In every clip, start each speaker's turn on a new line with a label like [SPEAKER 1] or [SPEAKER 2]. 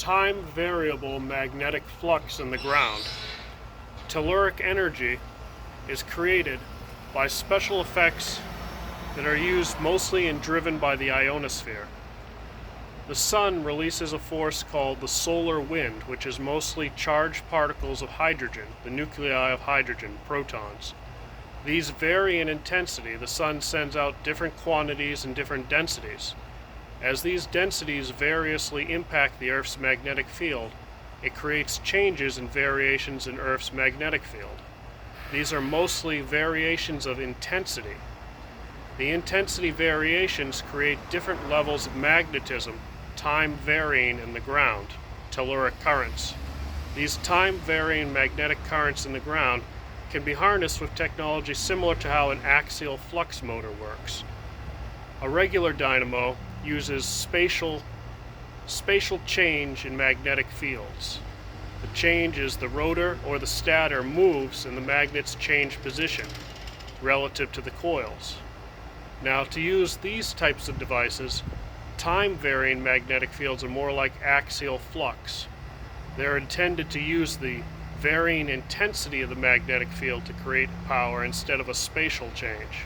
[SPEAKER 1] time-variable magnetic flux in the ground. Telluric energy is created by special effects that are used mostly and driven by the ionosphere. The sun releases a force called the solar wind, which is mostly charged particles of hydrogen, the nuclei of hydrogen, protons. These vary in intensity. The sun sends out different quantities and different densities. As these densities variously impact the Earth's magnetic field, it creates changes and variations in Earth's magnetic field. These are mostly variations of intensity. The intensity variations create different levels of magnetism, time varying in the ground, telluric currents. These time varying magnetic currents in the ground can be harnessed with technology similar to how an axial flux motor works. A regular dynamo uses spatial change in magnetic fields. The change is the rotor or the stator moves and the magnets change position relative to the coils. Now, to use these types of devices, time-varying magnetic fields are more like axial flux. They're intended to use the varying intensity of the magnetic field to create power instead of a spatial change.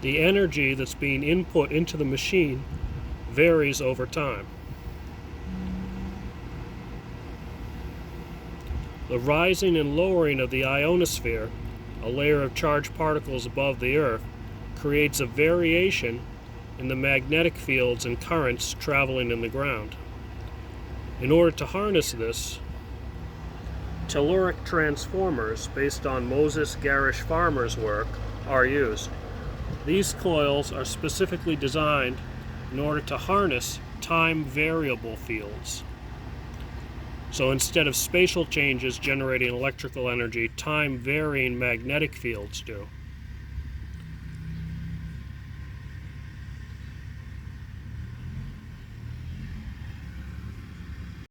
[SPEAKER 1] The energy that's being input into the machine varies over time. The rising and lowering of the ionosphere, a layer of charged particles above the Earth, creates a variation in the magnetic fields and currents traveling in the ground. In order to harness this, telluric transformers based on Moses Garish Farmer's work are used. These coils are specifically designed in order to harness time-variable fields. So instead of spatial changes generating electrical energy, time-varying magnetic fields do.